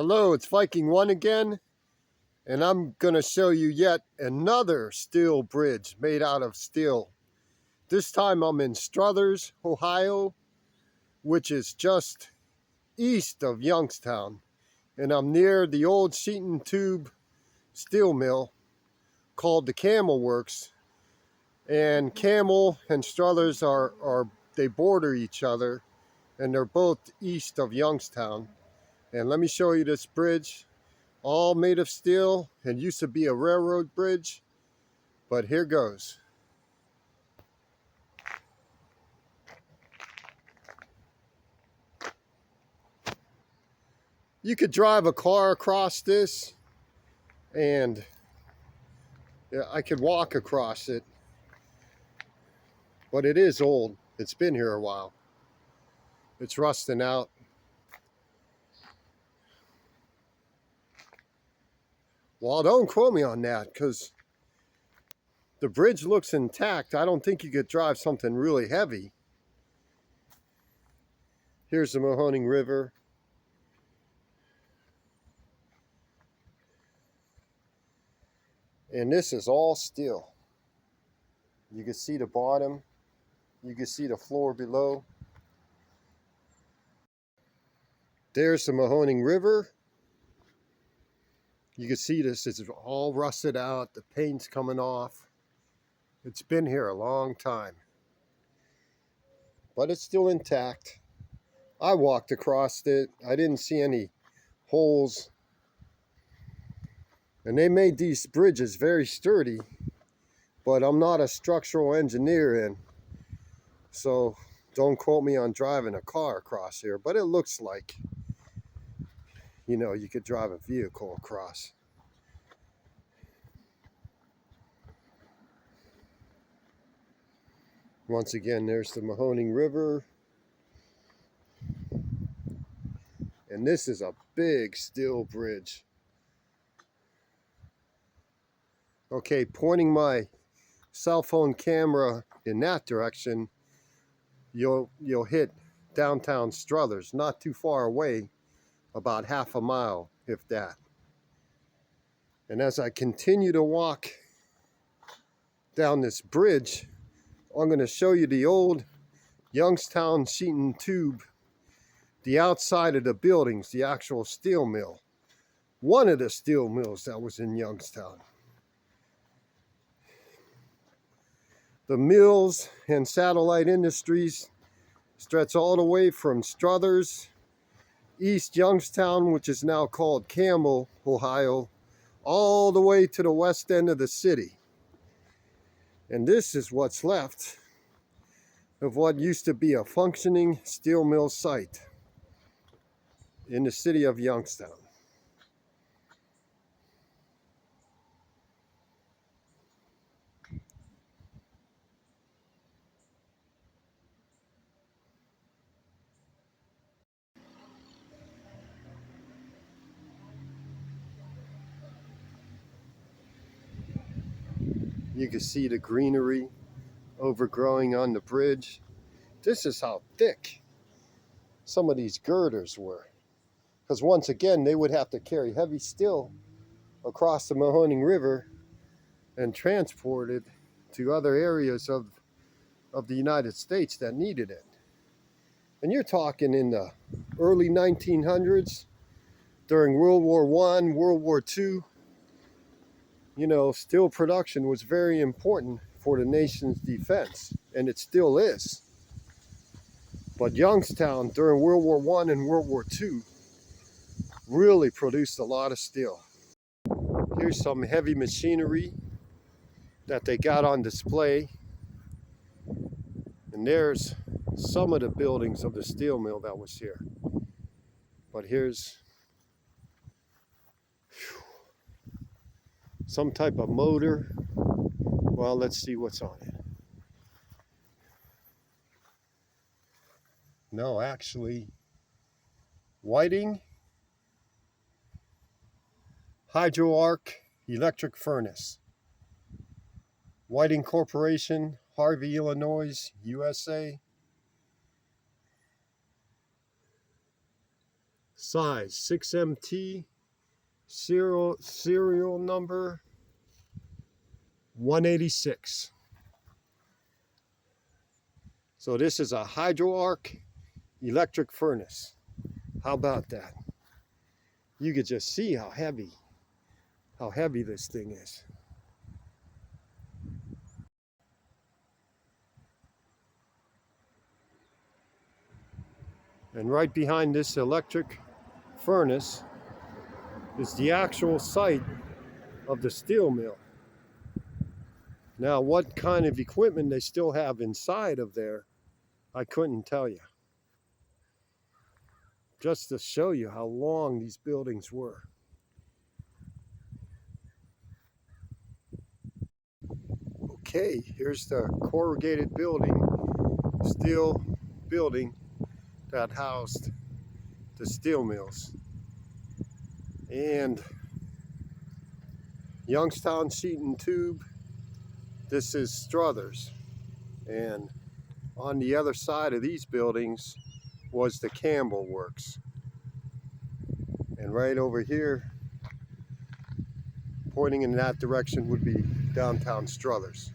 Hello, it's Viking One again, and I'm going to show you yet another steel bridge made out of steel. This time I'm in Struthers, Ohio, which is just east of Youngstown, and I'm near the old sheet and tube steel mill called the Campbell Works. And Campbell and Struthers they border each other, and they're both east of Youngstown. And let me show you this bridge. All made of steel and used to be a railroad bridge, but here goes. You could drive a car across this, and I could walk across it, but it is old. It's been here a while. It's rusting out. Well, don't quote me on that, because the bridge looks intact. I don't think you could drive something really heavy. Here's the Mahoning River. And this is all steel. You can see the bottom. You can see the floor below. There's the Mahoning River. You can see this is all rusted out. The paint's coming off. It's been here a long time, but it's still intact. I walked across it. I didn't see any holes. And they made these bridges very sturdy, but I'm not a structural engineer, and so don't quote me on driving a car across here, but it looks like, you know, you could drive a vehicle across. Once again, there's the Mahoning River. And this is a big steel bridge. Okay, pointing my cell phone camera in that direction, you'll hit downtown Struthers, not too far away, about half a mile, if that. And as I continue to walk down this bridge, I'm going to show you the old Youngstown sheet and tube, the outside of the buildings, the actual steel mill. One of the steel mills that was in Youngstown. The mills and satellite industries stretch all the way from Struthers, East Youngstown, which is now called Campbell, Ohio, all the way to the west end of the city. And this is what's left of what used to be a functioning steel mill site in the city of Youngstown. You can see the greenery overgrowing on the bridge. This is how thick some of these girders were. Because once again, they would have to carry heavy steel across the Mahoning River and transport it to other areas of the United States that needed it. And you're talking in the early 1900s, during World War I, World War II, you know, steel production was very important for the nation's defense, and it still is. But Youngstown, during World War I and World War II, really produced a lot of steel. Here's some heavy machinery that they got on display. And there's some of the buildings of the steel mill that was here. But here's some type of motor. Well, let's see what's on it. No, actually, Whiting Hydro Arc Electric Furnace. Whiting Corporation, Harvey, Illinois, USA. Size 6MT, serial number 186. So this is a hydro arc electric furnace. How about that? You could just see how heavy this thing is. And right behind this electric furnace is the actual site of the steel mill. Now, what kind of equipment they still have inside of there, I couldn't tell you. Just to show you how long these buildings were. Okay, here's the corrugated building, steel building that housed the steel mills. And Youngstown Sheet and Tube, this is Struthers. And on the other side of these buildings was the Campbell Works. And right over here, pointing in that direction, would be downtown Struthers.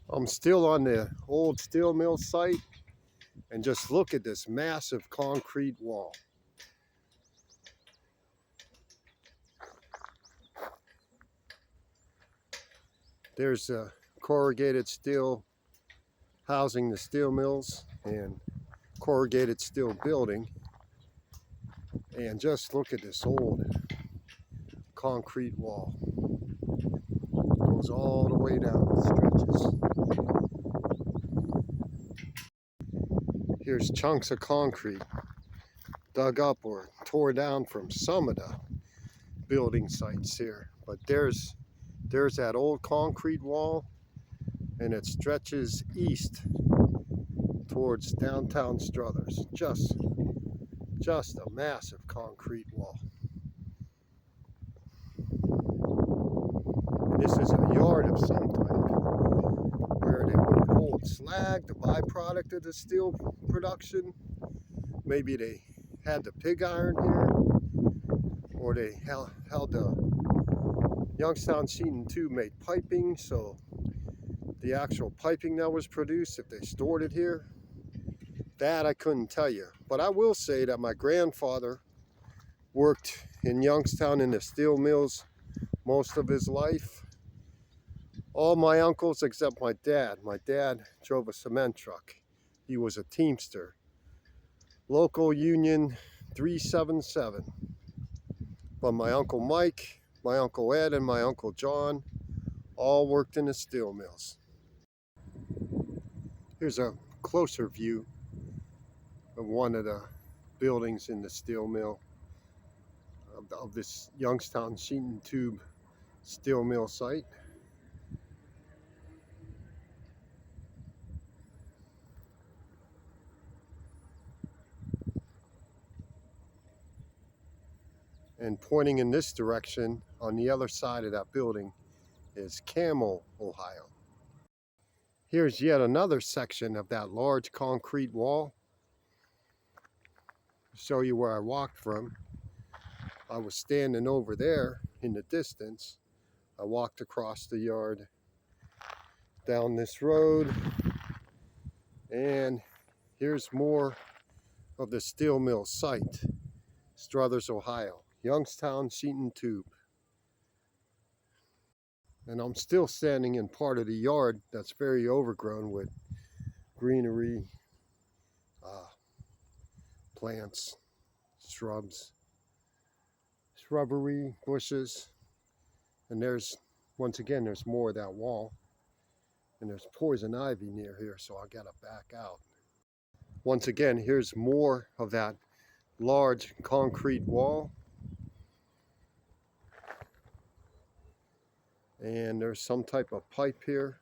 I'm still on the old steel mill site, and just look at this massive concrete wall. There's a corrugated steel housing the steel mills and corrugated steel building. And just look at this old concrete wall. Goes all the way down, stretches. Here's chunks of concrete dug up or tore down from some of the building sites here. But there's that old concrete wall, and it stretches east towards downtown Struthers. Just a massive concrete wall. And this is a yard of some type where they would hold slag, the byproduct of the steel production. Maybe they had the pig iron here, or they held the Youngstown Sheet and Tube made piping, so the actual piping that was produced, if they stored it here, that I couldn't tell you. But I will say that my grandfather worked in Youngstown in the steel mills most of his life. All my uncles except my dad. My dad drove a cement truck. He was a teamster. Local union 377. But my Uncle Mike, my Uncle Ed, and my Uncle John all worked in the steel mills. Here's a closer view of one of the buildings in the steel mill, of this Youngstown Sheet and Tube steel mill site. And pointing in this direction on the other side of that building is Campbell, Ohio. Here's yet another section of that large concrete wall. To show you where I walked from. I was standing over there in the distance. I walked across the yard, down this road, and here's more of the steel mill site, Struthers, Ohio, Youngstown Sheet and Tube. And I'm still standing in part of the yard that's very overgrown with greenery, plants, shrubbery, bushes. And there's, once again, there's more of that wall. And there's poison ivy near here, so I gotta back out. Once again, here's more of that large concrete wall. And there's some type of pipe here.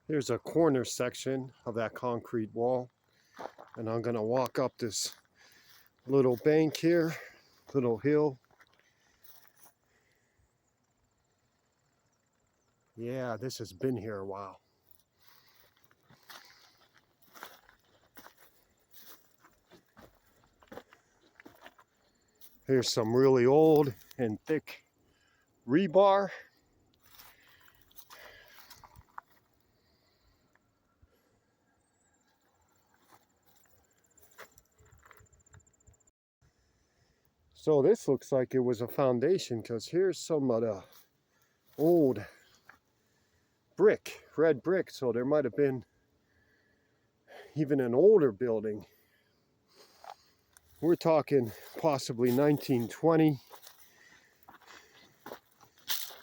Here's a corner section of that concrete wall. And I'm gonna walk up this Little bank here, little hill. Yeah, this has been here a while. Here's some really old and thick rebar. So this looks like it was a foundation, because here's some of the old brick, red brick. So there might have been even an older building. We're talking possibly 1920.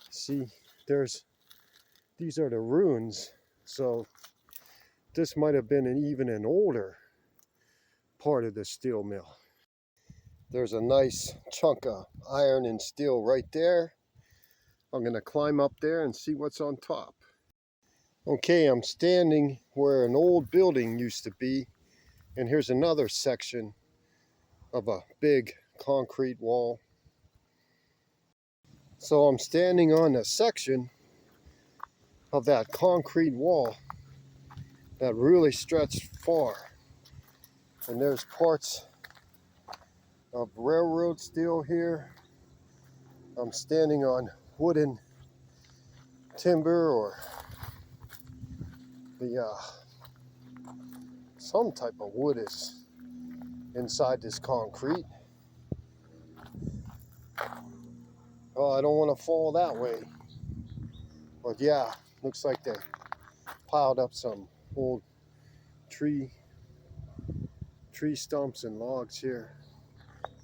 See, these are the ruins. So this might have been even an older part of the steel mill. There's a nice chunk of iron and steel right there. I'm gonna climb up there and see what's on top. Okay, I'm standing where an old building used to be, and here's another section of a big concrete wall. So I'm standing on a section of that concrete wall that really stretched far. And there's parts of railroad steel here. I'm standing on wooden timber, or some type of wood is inside this concrete. Oh, I don't want to fall that way. But yeah, looks like they piled up some old tree stumps and logs here.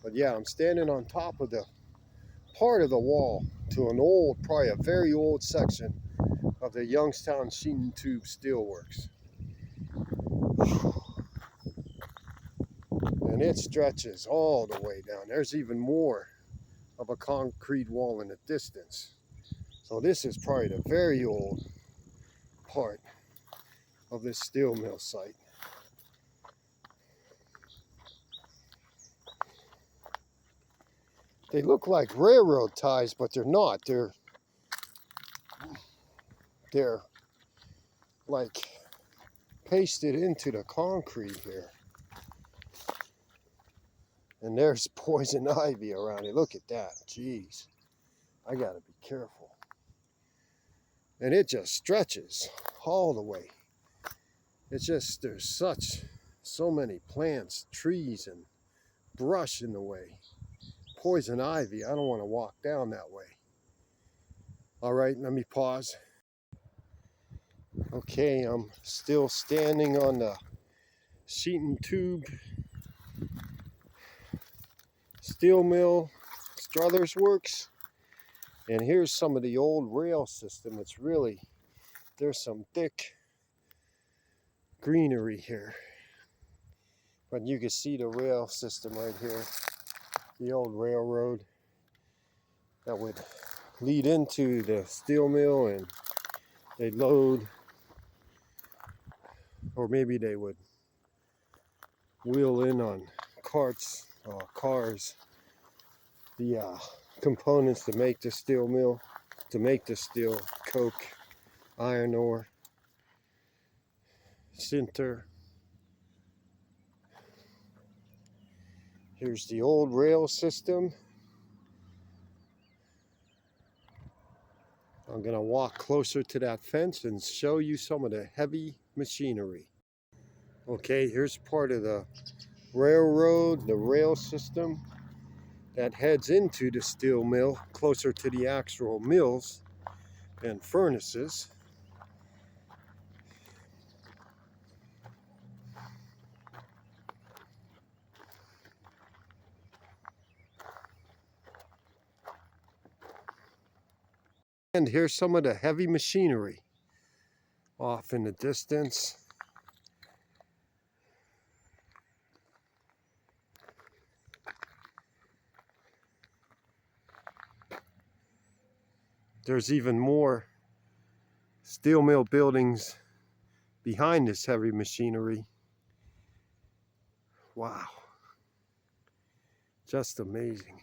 But yeah, I'm standing on top of the part of the wall to an old, probably a very old section of the Youngstown sheet and tube steelworks. And it stretches all the way down. There's even more of a concrete wall in the distance. So this is probably the very old part of this steel mill site. They look like railroad ties, but they're not. They're like pasted into the concrete here. And there's poison ivy around it. Look at that. Jeez. I gotta be careful. And it just stretches all the way. It's just, there's so many plants, trees, and brush in the way. Poison ivy. I don't want to walk down that way. All right, let me pause. Okay, I'm still standing on the sheet and tube steel mill, Struthers Works. And here's some of the old rail system. It's really, there's some thick greenery here. But you can see the rail system right here. The old railroad that would lead into the steel mill, and they'd load, or maybe they would wheel in on cars, the components to make the steel mill, to make the steel, coke, iron ore, sinter. Here's the old rail system. I'm gonna walk closer to that fence and show you some of the heavy machinery. Okay, here's part of the railroad, the rail system that heads into the steel mill, closer to the actual mills and furnaces. And here's some of the heavy machinery off in the distance. There's even more steel mill buildings behind this heavy machinery. Wow. Just amazing.